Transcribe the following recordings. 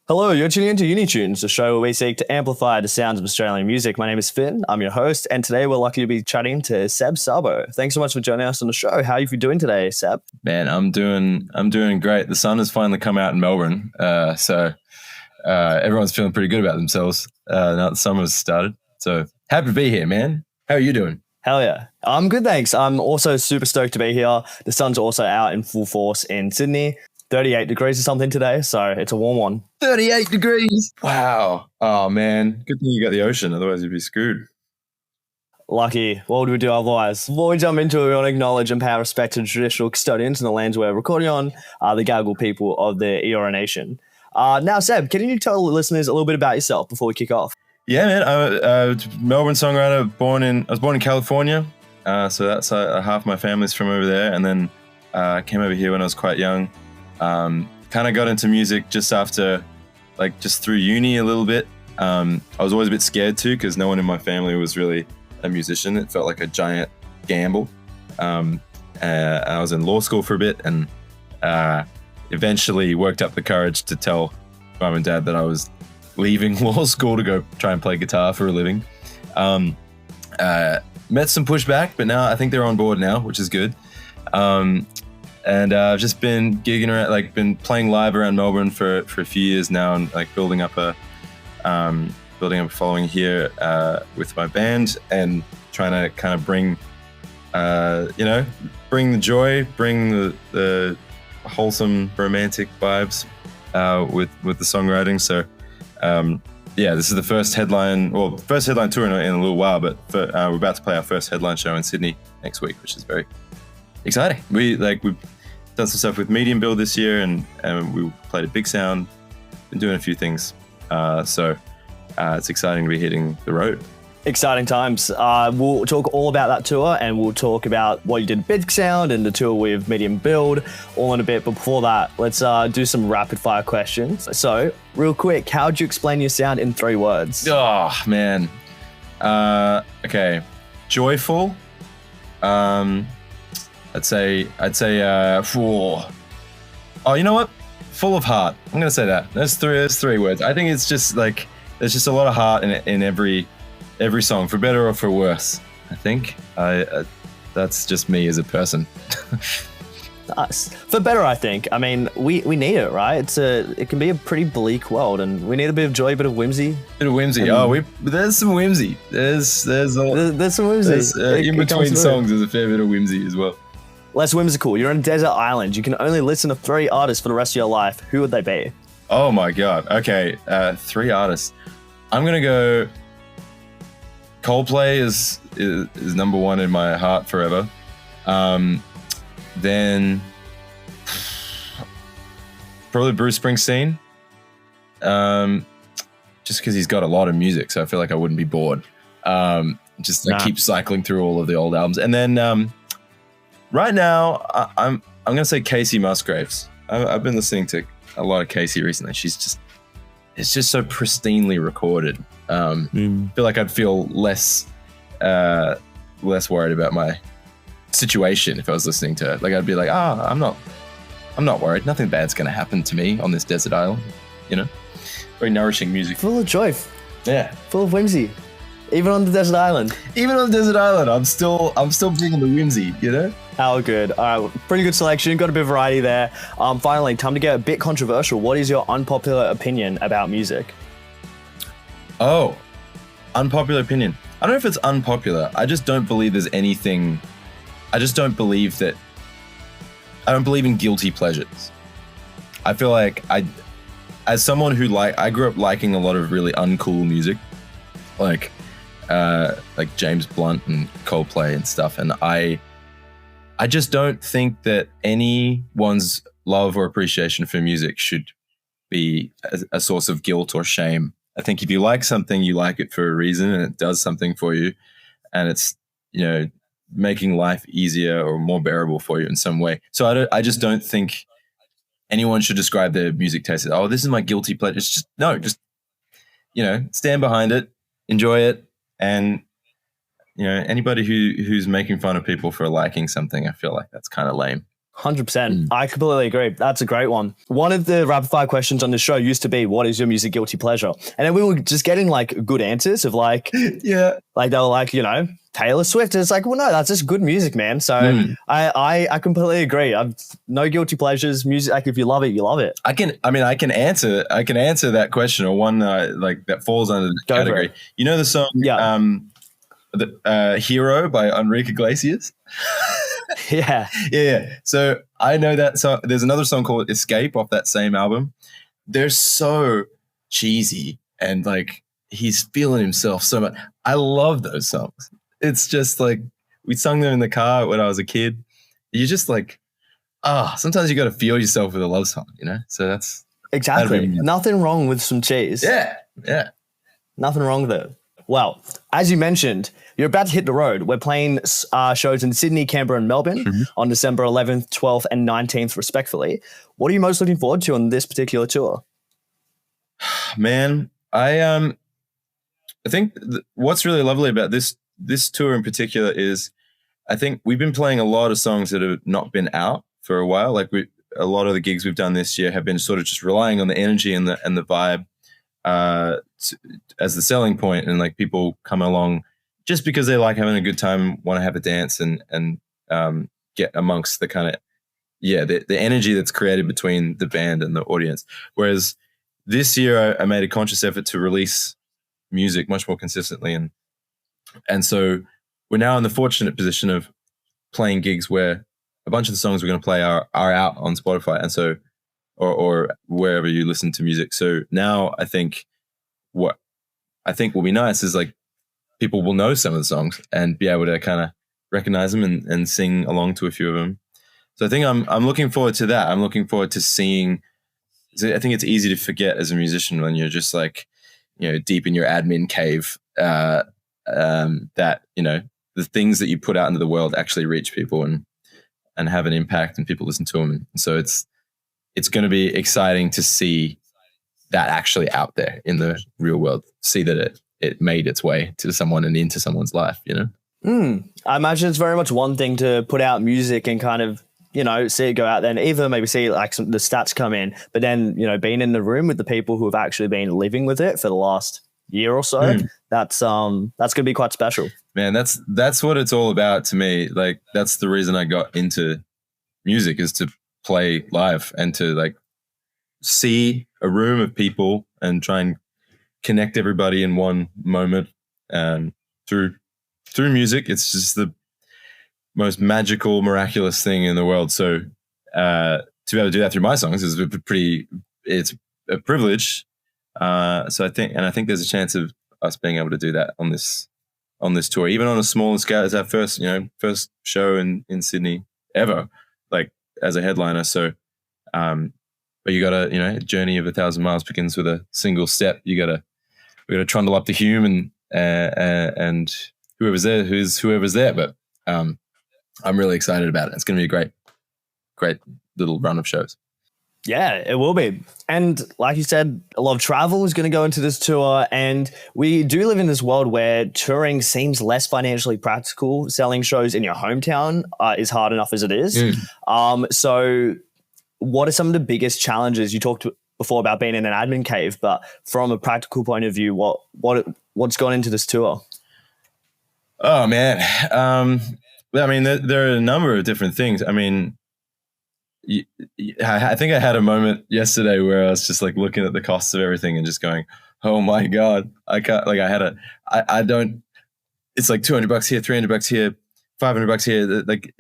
Hello, you're tuning into Uni Tunes, the show where we seek to amplify the sounds of Australian music. My name is Fynn, I'm your host, and today we're lucky to be chatting to Seb Szabo. Thanks so much for joining us on the show. How are you doing today, Seb? Man, I'm doing great. The sun has finally come out in Melbourne, so everyone's feeling pretty good about themselves now that the summer's started. So happy to be here, man. How are you doing? Hell yeah. I'm good, thanks. I'm also super stoked to be here. The sun's also out in full force in Sydney. 38 degrees or something today, so it's a warm one. 38 degrees. Wow. Oh, man. Good thing you got the ocean, otherwise you'd be screwed. Lucky. What would we do otherwise? Before we jump into it, we want to acknowledge and pay respect to the traditional custodians in the lands we're recording on, the Gadigal people of the Eora Nation. Now, Seb, can you tell the listeners a little bit about yourself before we kick off? Yeah, man. I'm a Melbourne songwriter. I was born in California, so that's half my family's from over there, and then came over here when I was quite young. Kind of got into music just after, just through uni a little bit. I was always a bit scared too because no one in my family was really a musician. It felt like a giant gamble. I was in law school for a bit and eventually worked up the courage to tell mum and dad that I was leaving law school to go try and play guitar for a living. Met some pushback, but now I think they're on board now, which is good. And I've just been gigging around, been playing live around Melbourne for a few years now, and building up a following here with my band, and trying to kind of bring the joy, bring the wholesome romantic vibes with the songwriting. So this is the first headline tour in a little while, but we're about to play our first headline show in Sydney next week, which is very exciting. We've done some stuff with Medium Build this year, and we played at BIGSOUND. Been doing a few things, so it's exciting to be hitting the road. Exciting times. We'll talk all about that tour, and we'll talk about what you did at BIGSOUND and the tour with Medium Build all in a bit. But before that, let's do some rapid fire questions. So, real quick, how would you explain your sound in 3 words? Oh man. Okay. Joyful. I'd say you know what? Full of heart. I'm gonna say that. There's 3 words. I think it's just there's just a lot of heart in every song, for better or for worse. I think that's just me as a person. Nice. For better, I think. I mean, we need it, right? It can be a pretty bleak world, and we need a bit of joy, a bit of whimsy. Bit of whimsy. There's some whimsy. There's some whimsy. In between songs, there's a fair bit of whimsy as well. Less whimsical. You're on a desert island. You can only listen to 3 artists for the rest of your life. Who would they be? Oh my god. Okay, 3 artists. I'm gonna go. Coldplay is number 1 in my heart forever. Then probably Bruce Springsteen. Just because he's got a lot of music, so I feel like I wouldn't be bored. Keep cycling through all of the old albums, and then right now I'm gonna say Casey Musgraves. I've been listening to a lot of Casey recently. It's just so pristinely recorded. I feel like I'd feel less worried about my situation if I was listening to it. I'd be like, I'm not worried. Nothing bad's gonna happen to me on this desert island. Very nourishing music. Full of joy. Yeah. Full of whimsy. Even on the desert island. Even on the desert island, I'm still bringing the whimsy. How good. All right, pretty good selection. Got a bit of variety there. Finally, time to get a bit controversial. What is your unpopular opinion about music? Oh, unpopular opinion. I don't know if it's unpopular. I just don't believe there's anything. I don't believe in guilty pleasures. I feel like as someone who I grew up liking a lot of really uncool music, like James Blunt and Coldplay and stuff, and I just don't think that anyone's love or appreciation for music should be a source of guilt or shame. I think if you like something, you like it for a reason, and it does something for you, and it's making life easier or more bearable for you in some way. So I just don't think anyone should describe their music taste as, oh, this is my guilty pleasure. It's just stand behind it, enjoy it, and anybody who's making fun of people for liking something, I feel like that's kind of lame. 100%. I completely agree. That's a great one. One of the rapid fire questions on the show used to be, what is your music guilty pleasure? And then we were just getting like good answers of like, Yeah. like they were like, you know, Taylor Swift. And it's like, well, no, that's just good music, man. So I completely agree. I've no guilty pleasures. Music, like if you love it, you love it. I can answer that question, or one like that falls under the category. You know the song Hero by Enrique Iglesias? Yeah. So I know that song. There's another song called Escape off that same album. They're so cheesy and like he's feeling himself so much. I love those songs. It's just like we sung them in the car when I was a kid. You just like, sometimes you got to feel yourself with a love song, you know? So that's exactly nothing wrong with some cheese. Yeah. Nothing wrong with it. Well, as you mentioned, you're about to hit the road. We're playing shows in Sydney, Canberra, and Melbourne on December 11th, 12th, and 19th, respectively. What are you most looking forward to on this particular tour? Man, I think what's really lovely about this tour in particular is I think we've been playing a lot of songs that have not been out for a while. Like a lot of the gigs we've done this year have been sort of just relying on the energy and the vibe as the selling point, and like people come along just because they like having a good time, want to have a dance and get amongst the kind of the energy that's created between the band and the audience. Whereas this year I made a conscious effort to release music much more consistently, and so we're now in the fortunate position of playing gigs where a bunch of the songs we're going to play are out on Spotify, and so or wherever you listen to music. So now I think what will be nice is like people will know some of the songs and be able to kind of recognize them and sing along to a few of them. So I think I'm looking forward to that. I'm looking forward to seeing. I think it's easy to forget as a musician when you're just like, you know, deep in your admin cave, that, you know, the things that you put out into the world actually reach people and have an impact and people listen to them. And so it's going to be exciting to see that actually out there in the real world, see that it made its way to someone and into someone's life, you know? I imagine it's very much one thing to put out music and kind of, you know, see it go out there and either maybe see like the stats come in, but then, you know, being in the room with the people who have actually been living with it for the last year or so, that's going to be quite special. Man, that's what it's all about to me. Like, that's the reason I got into music, is to play live and to like see a room of people and try and connect everybody in one moment through music. It's just the most magical, miraculous thing in the world. So to be able to do that through my songs is it's a privilege. So I think there's a chance of us being able to do that on this tour, even on a smaller scale. It's our first show in Sydney ever, like as a headliner. So, but you got a journey of 1,000 miles begins with a single step. We got to trundle up to Hume and whoever's there. But I'm really excited about it. It's going to be a great little run of shows. Yeah, it will be. And like you said, a lot of travel is going to go into this tour. And we do live in this world where touring seems less financially practical. Selling shows in your hometown is hard enough as it is. So what are some of the biggest challenges? You talked before about being in an admin cave, but from a practical point of view, what's gone into this tour? Oh, man. I mean, there are a number of different things. I mean, I think I had a moment yesterday where I was just like looking at the costs of everything and just going, oh my God, I can't, like I don't, it's like $200 here, $300 here, $500 here. Like,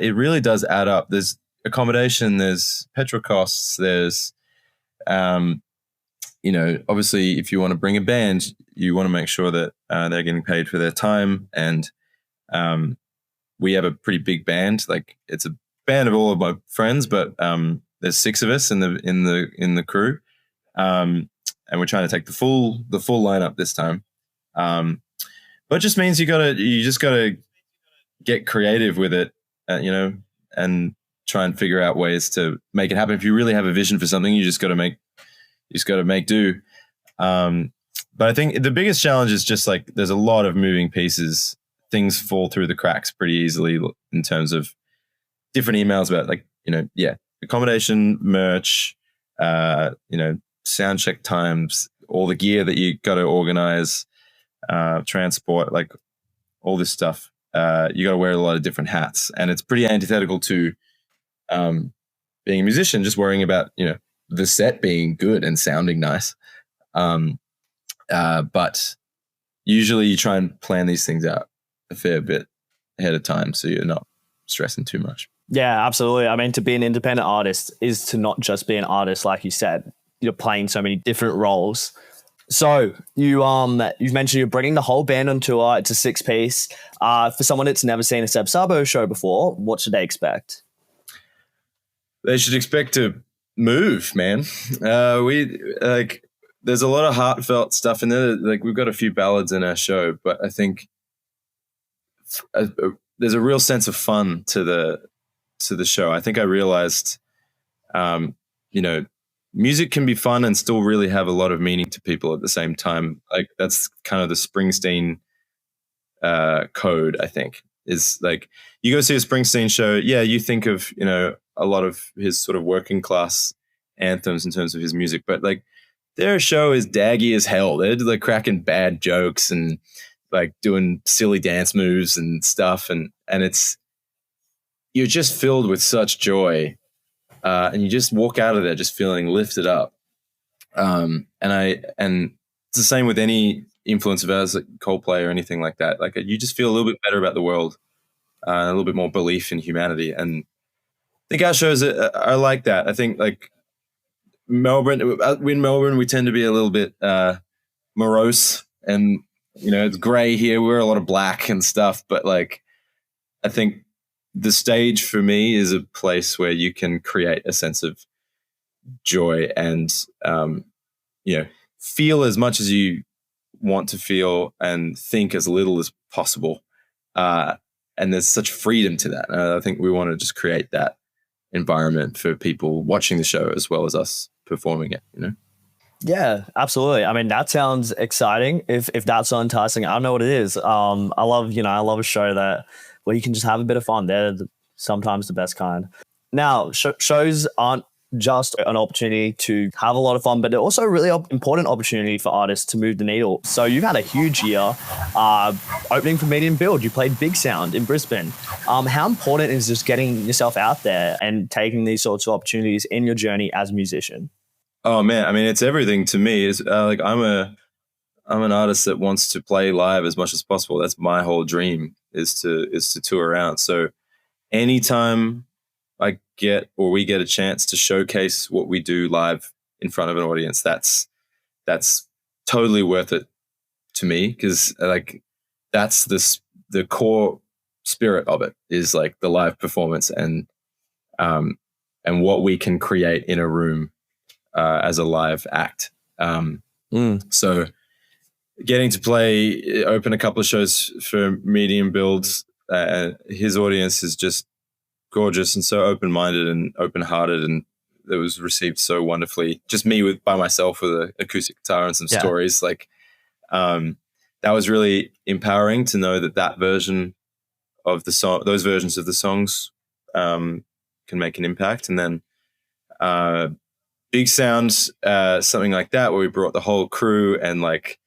it really does add up. There's accommodation, there's petrol costs, there's, obviously if you want to bring a band, you want to make sure that they're getting paid for their time. And we have a pretty big band. Like, it's a band of all of my friends, but there's 6 of us in the crew, and we're trying to take the full lineup this time. But it just means you just gotta get creative with it, and try and figure out ways to make it happen. If you really have a vision for something, you just gotta make do. But I think the biggest challenge is just like there's a lot of moving pieces. Things fall through the cracks pretty easily in terms of different emails about like yeah, accommodation, merch, sound check times, all the gear that you got to organize, transport, like all this stuff. You got to wear a lot of different hats, and it's pretty antithetical to being a musician, just worrying about the set being good and sounding nice. But usually you try and plan these things out a fair bit ahead of time, so you're not stressing too much. Yeah, absolutely. I mean, to be an independent artist is to not just be an artist, like you said. You're playing so many different roles. So you've mentioned you're bringing the whole band on tour. It's a 6-piece. For someone that's never seen a Seb Szabo show before, what should they expect? They should expect to move, man. There's a lot of heartfelt stuff in there. Like, we've got a few ballads in our show, but I think there's a real sense of fun to the show. I think I realized, music can be fun and still really have a lot of meaning to people at the same time. Like, that's kind of the Springsteen code, I think, is like, you go see a Springsteen show. Yeah, you think of, a lot of his sort of working class anthems in terms of his music, but like, their show is daggy as hell. They're like cracking bad jokes and like doing silly dance moves and stuff. And you're just filled with such joy. And you just walk out of there just feeling lifted up. And it's the same with any influence of ours, like Coldplay or anything like that. Like, you just feel a little bit better about the world, a little bit more belief in humanity. And I think our shows are like that. I think like Melbourne, in Melbourne, we tend to be a little bit morose, and it's grey here. We're a lot of black and stuff, but like, I think the stage for me is a place where you can create a sense of joy and feel as much as you want to feel and think as little as possible. And there's such freedom to that. I think we want to just create that environment for people watching the show as well as us performing it, Yeah, absolutely. I mean, that sounds exciting. If that's so enticing, I don't know what it is. I love a show where you can just have a bit of fun. They're sometimes the best kind. Now, shows aren't just an opportunity to have a lot of fun, but they're also a really important opportunity for artists to move the needle. So you've had a huge year opening for Medium Build. You played BIGSOUND in Brisbane. How important is just getting yourself out there and taking these sorts of opportunities in your journey as a musician? Oh man, I mean, it's everything to me. Is like, I'm an artist that wants to play live as much as possible. That's my whole dream, is to tour around. So anytime we get a chance to showcase what we do live in front of an audience, that's totally worth it to me, because like, that's the core spirit of it, is like the live performance and what we can create in a room as a live act. So getting to open a couple of shows for Medium Builds, his audience is just gorgeous and so open-minded and open-hearted, and it was received so wonderfully. Just me by myself with an acoustic guitar and some stories. Like, that was really empowering to know that version of the song, those versions of the songs, can make an impact. And then BIGSOUND, something like that, where we brought the whole crew and like,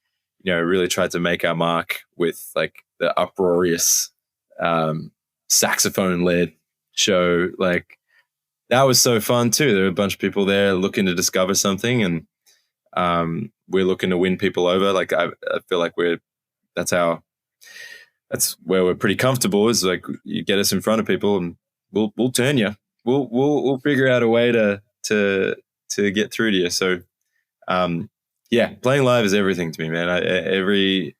really tried to make our mark with like the uproarious saxophone-led show. Like, that was so fun too. There were a bunch of people there looking to discover something, and we're looking to win people over. Like, I feel like that's where we're pretty comfortable, is like, you get us in front of people and we'll turn you. We'll figure out a way to get through to you. So playing live is everything to me, man.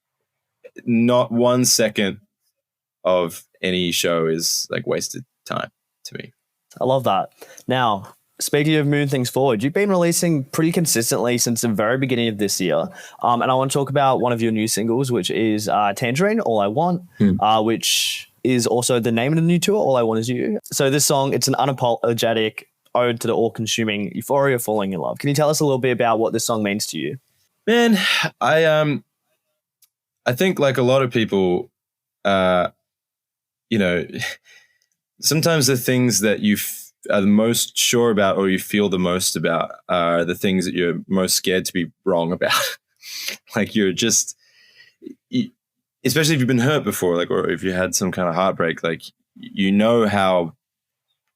Not 1 second of any show is like wasted time to me. I love that. Now, speaking of moving things forward, you've been releasing pretty consistently since the very beginning of this year. And I want to talk about one of your new singles, which is Tangerine, All I Want, which is also the name of the new tour, All I Want Is You. So this song, it's an unapologetic ode to the all-consuming euphoria of falling in love. Can you tell us a little bit about what this song means to you? Man, I think like a lot of people, sometimes the things that you are the most sure about or you feel the most about are the things that you're most scared to be wrong about. Like you're just, especially if you've been hurt before, like, or if you had some kind of heartbreak, like, you know how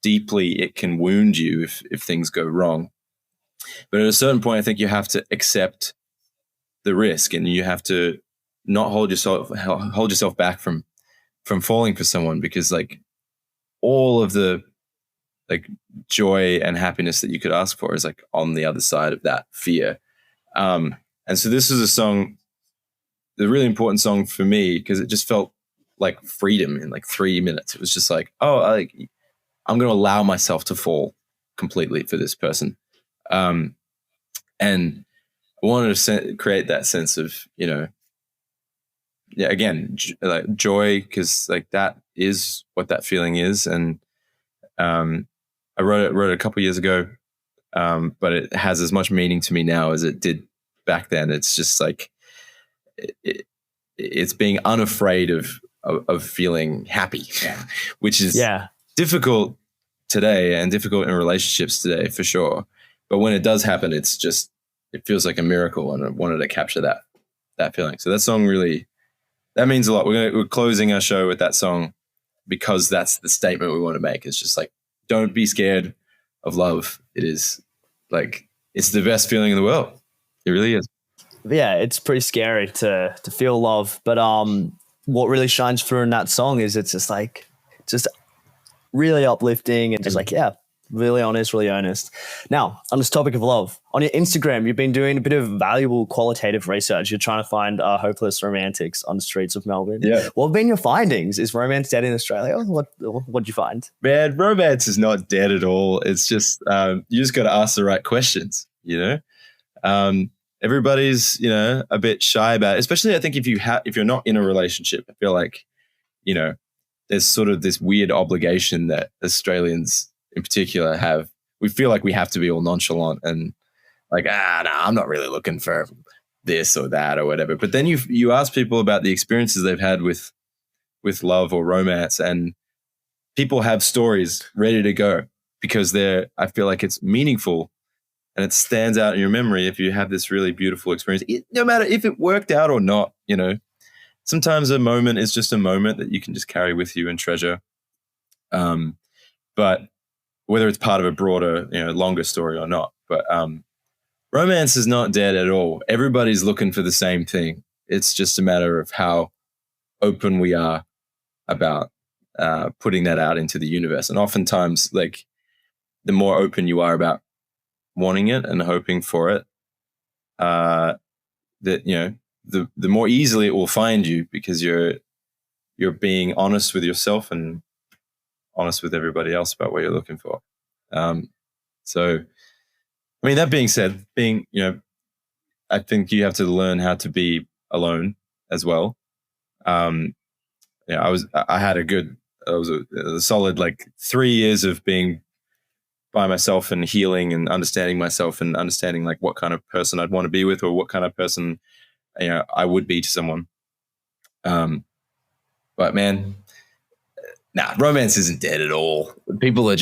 deeply it can wound you if things go wrong. But at a certain point, I think you have to accept the risk, and you have to not hold yourself back from falling for someone, because like all of the like joy and happiness that you could ask for is like on the other side of that fear. And so this is a song, the really important song for me, because it just felt like freedom in like 3 minutes. It was just like, oh, I'm going to allow myself to fall completely for this person. And I wanted to create that sense of, again, like joy, because like that is what that feeling is. And I wrote it a couple years ago, but it has as much meaning to me now as it did back then. It's just like it's being unafraid of feeling happy, which is difficult today and difficult in relationships today for sure. But when it does happen, it feels like a miracle, and I wanted to capture that feeling. So that song really, that means a lot. We're closing our show with that song because that's the statement we want to make. It's just like, don't be scared of love. It is like, it's the best feeling in the world. It really is. Yeah, it's pretty scary to feel love. But what really shines through in that song is it's just really uplifting and just like, really honest, really earnest. Now, on this topic of love, on your Instagram, you've been doing a bit of valuable qualitative research. You're trying to find hopeless romantics on the streets of Melbourne. Yeah. What have been your findings? Is romance dead in Australia? What'd you find? Man, romance is not dead at all. It's just, you just got to ask the right questions, Everybody's, a bit shy about it, especially I think if you're not in a relationship. I feel like, there's sort of this weird obligation that Australians in particular have. We feel like we have to be all nonchalant and like, I'm not really looking for this or that or whatever. But then you ask people about the experiences they've had with love or romance, and people have stories ready to go because I feel like it's meaningful and it stands out in your memory if you have this really beautiful experience, no matter if it worked out or not. Sometimes a moment is just a moment that you can just carry with you and treasure. But whether it's part of a broader, longer story or not. But romance is not dead at all. Everybody's looking for the same thing. It's just a matter of how open we are about putting that out into the universe. And oftentimes, like, the more open you are about wanting it and hoping for it, the more easily it will find you, because you're being honest with yourself and honest with everybody else about what you're looking for. So, I mean, that being said, I think you have to learn how to be alone as well. I had a solid like 3 years of being by myself and healing and understanding myself and understanding like what kind of person I'd want to be with, or what kind of person, I would be to someone. But man, romance isn't dead at all. People are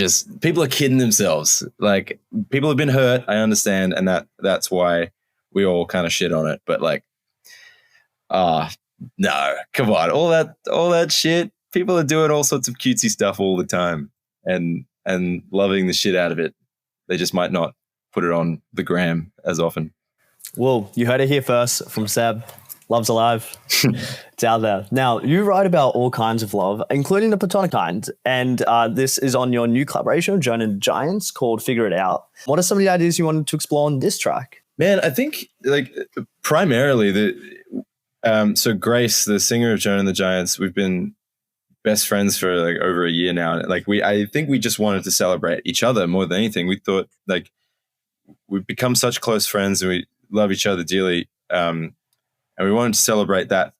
kidding themselves. Like, people have been hurt, I understand, and that's why we all kind of shit on it. But like, no, come on, all that shit. People are doing all sorts of cutesy stuff all the time and loving the shit out of it. They just might not put it on the gram as often. Well, you heard it here first from Seb. Love's alive. It's out there. Now, you write about all kinds of love, including the platonic kind. And this is on your new collaboration with Joan and the Giants called Figure It Out. What are some of the ideas you wanted to explore on this track? Man, I think like primarily so Grace, the singer of Joan and the Giants, we've been best friends for like over a year now. Like I think we just wanted to celebrate each other more than anything. We thought like we've become such close friends and we love each other dearly. And we wanted to celebrate that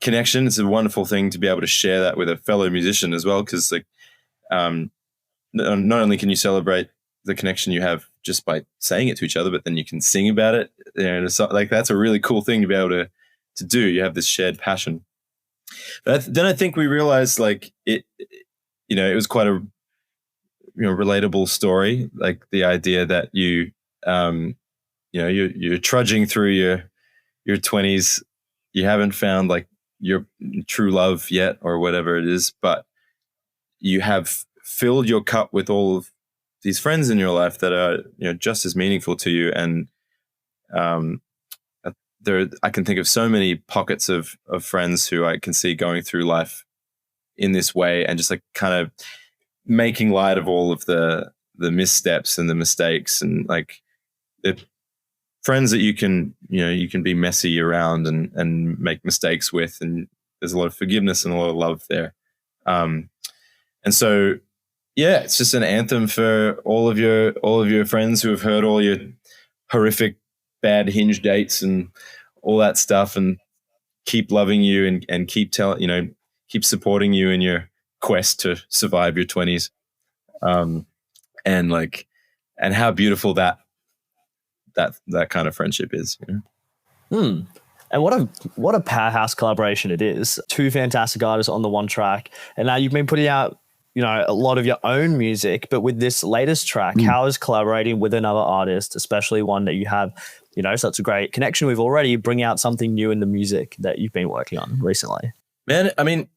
connection. It's a wonderful thing to be able to share that with a fellow musician as well, because like not only can you celebrate the connection you have just by saying it to each other, but then you can sing about it. Like that's a really cool thing to be able to do. You have this shared passion. But then I think we realized like it was quite relatable story, like the idea that you're trudging through your 20s, you haven't found like your true love yet or whatever it is, but you have filled your cup with all of these friends in your life that are just as meaningful to you. And I can think of so many pockets of friends who I can see going through life in this way, and just like kind of making light of all of the missteps and the mistakes, and like the friends that you can be messy around and make mistakes with, and there's a lot of forgiveness and a lot of love there. And so yeah, it's just an anthem for all of your friends who have heard all your horrific bad hinge dates and all that stuff, and keep loving you and keep keep supporting you in your quest to survive your 20s. And how beautiful that kind of friendship is. And what a powerhouse collaboration it is. Two fantastic artists on the one track, and now you've been putting out a lot of your own music, but with this latest track, how is collaborating with another artist, especially one that you have such a great connection with already, bring out something new in the music that you've been working on recently? Man, I mean,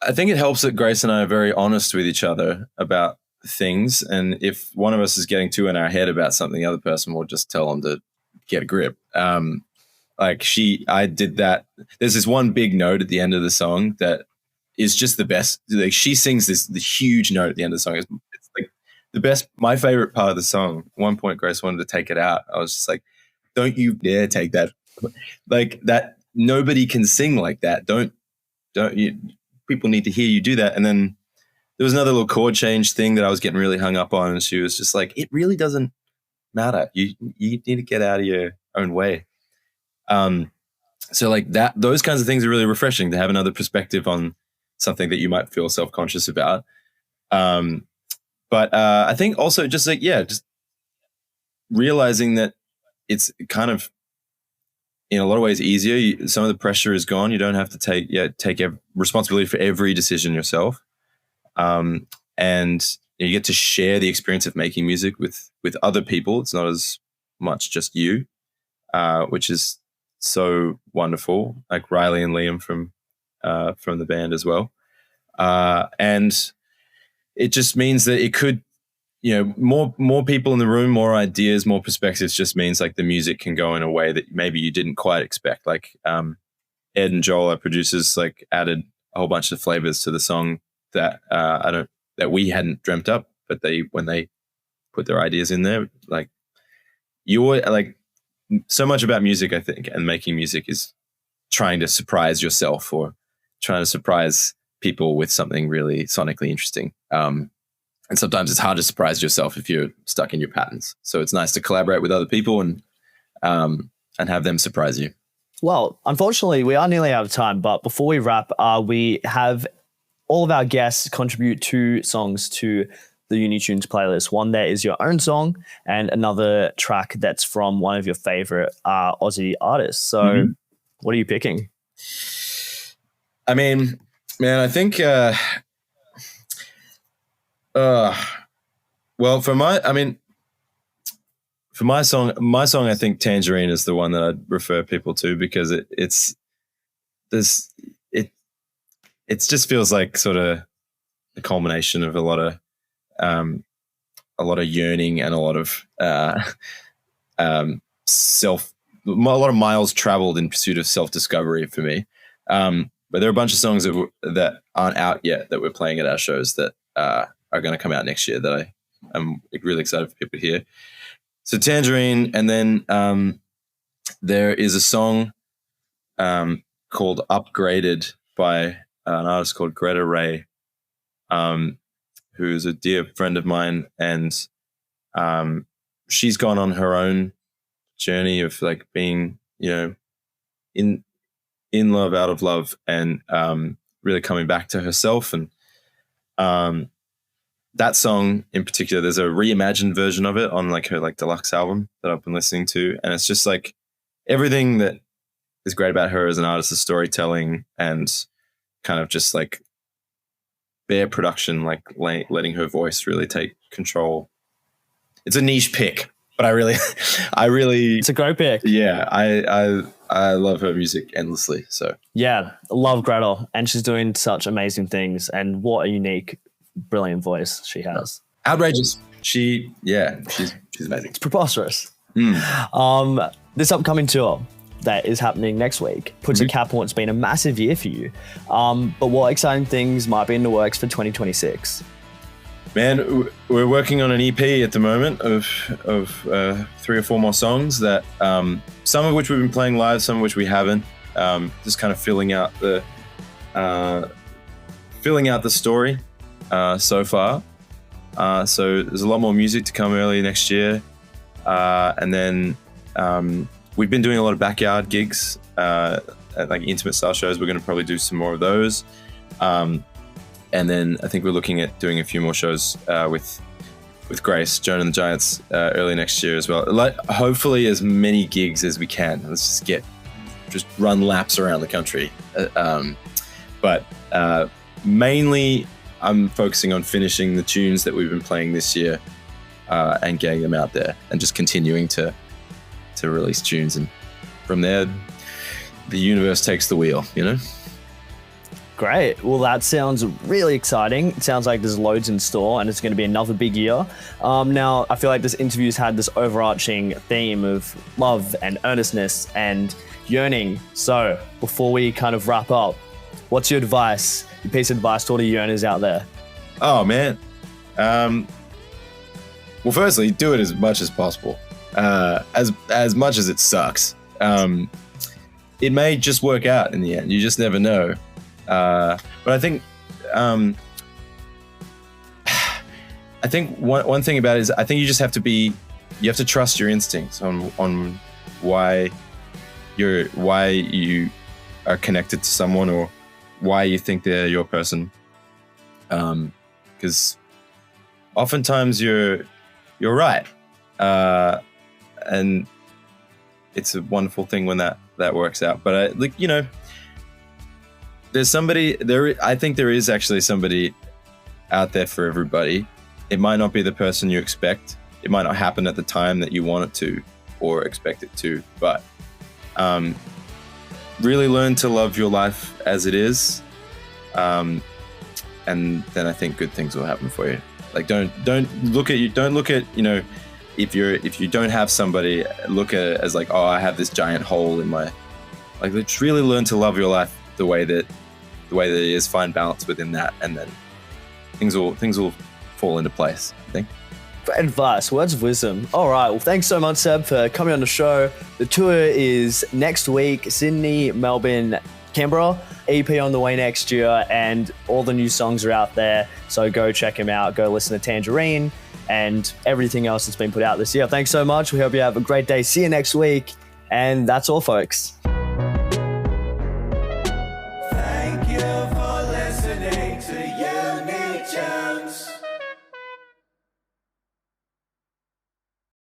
I think it helps that Grace and I are very honest with each other about things, and if one of us is getting too in our head about something, the other person will just tell them to get a grip. I did that. There's this one big note at the end of the song that is just the best. Like, she sings the huge note at the end of the song. It's like the best, my favorite part of the song. At one point, Grace wanted to take it out. I was just like, don't you dare take that. Like that, nobody can sing like that. Don't you? People need to hear you do that. And then there was another little chord change thing that I was getting really hung up on, and she was just like, it really doesn't matter. You need to get out of your own way. So like that, those kinds of things are really refreshing, to have another perspective on something that you might feel self-conscious about. But I think also just realizing that it's kind of, in a lot of ways, easier. Some of the pressure is gone. You don't have to take responsibility for every decision yourself. And you get to share the experience of making music with other people. It's not as much just you, which is so wonderful. Like Riley and Liam from the band as well. And it just means that it could, more people in the room, more ideas, more perspectives, just means like the music can go in a way that maybe you didn't quite expect. Like Ed and Joel, our producers, like added a whole bunch of flavors to the song that that we hadn't dreamt up, but when they put their ideas in there, like so much about music, I think, and making music is trying to surprise yourself or trying to surprise people with something really sonically interesting. And sometimes it's hard to surprise yourself if you're stuck in your patterns. So it's nice to collaborate with other people and have them surprise you. Well, unfortunately, we are nearly out of time, but before we wrap, we have all of our guests contribute 2 songs to the Uni Tunes playlist. One that is your own song, and another track that's from one of your favorite Aussie artists. So what are you picking? I mean, man, I think, well, for my song, I think Tangerine is the one that I'd refer people to, because it just feels like sort of the culmination of a lot of yearning and a lot of miles traveled in pursuit of self-discovery for me. But there are a bunch of songs that aren't out yet that we're playing at our shows that are going to come out next year that I'm really excited for people to hear. So Tangerine, and then there is a song called Upgraded by an artist called Greta Ray, who's a dear friend of mine, and she's gone on her own journey of like being, in love, out of love, and really coming back to herself. And that song in particular, there's a reimagined version of it on like her like deluxe album that I've been listening to, and it's just like everything that is great about her as an artist, is storytelling and kind of just like bare production, like letting her voice really take control. It's a niche pick, but I really It's a great pick. yeah, I love her music endlessly. So Yeah, love Gretel, and she's doing such amazing things. And what a unique, brilliant voice she has. outrageous. She's amazing. It's preposterous. This upcoming tour that is happening next week puts a cap on what's been a massive year for you. But what exciting things might be in the works for 2026? Man, we're working on an EP at the moment of 3 or 4 more songs that some of which we've been playing live, some of which we haven't. Just kind of filling out the story so far. So there's a lot more music to come early next year, and then we've been doing a lot of backyard gigs, at like intimate style shows. We're going to probably do some more of those. And then I think we're looking at doing a few more shows with Grace, Joan and the Giants, early next year as well. Like, hopefully as many gigs as we can. Let's just run laps around the country. But mainly I'm focusing on finishing the tunes that we've been playing this year and getting them out there and just continuing to release tunes. And from there, the universe takes the wheel, you know? Great. Well, that sounds really exciting. It sounds like there's loads in store and it's going to be another big year. Now, I feel like this interview's had this overarching theme of love and earnestness and yearning. So before we kind of wrap up, what's your advice, your piece of advice to all the yearners out there? Oh, man. Well, firstly, do it as much as possible. As much as it sucks. It may just work out in the end. You just never know. But I think one thing about it is I think you just have to you have to trust your instincts on why you are connected to someone or why you think they're your person. Because oftentimes you're right. And it's a wonderful thing when that works out. But there's somebody there. I think there is actually somebody out there for everybody. It might not be the person you expect. It might not happen at the time that you want it to or expect it to. But really learn to love your life as it is, and then I think good things will happen for you. Like don't look at if you don't have somebody, look at it as like, oh, I have this giant hole in my. Like, let's really learn to love your life the way that it is, find balance within that, and then things will fall into place, I think. Great advice, words of wisdom. All right, well, thanks so much, Seb, for coming on the show. The tour is next week, Sydney, Melbourne, Canberra. EP on the way next year, and all the new songs are out there, so go check them out. Go listen to Tangerine and everything else that's been put out this year. Thanks so much. We hope you have a great day. See you next week. And that's all, folks. Thank you for listening to You.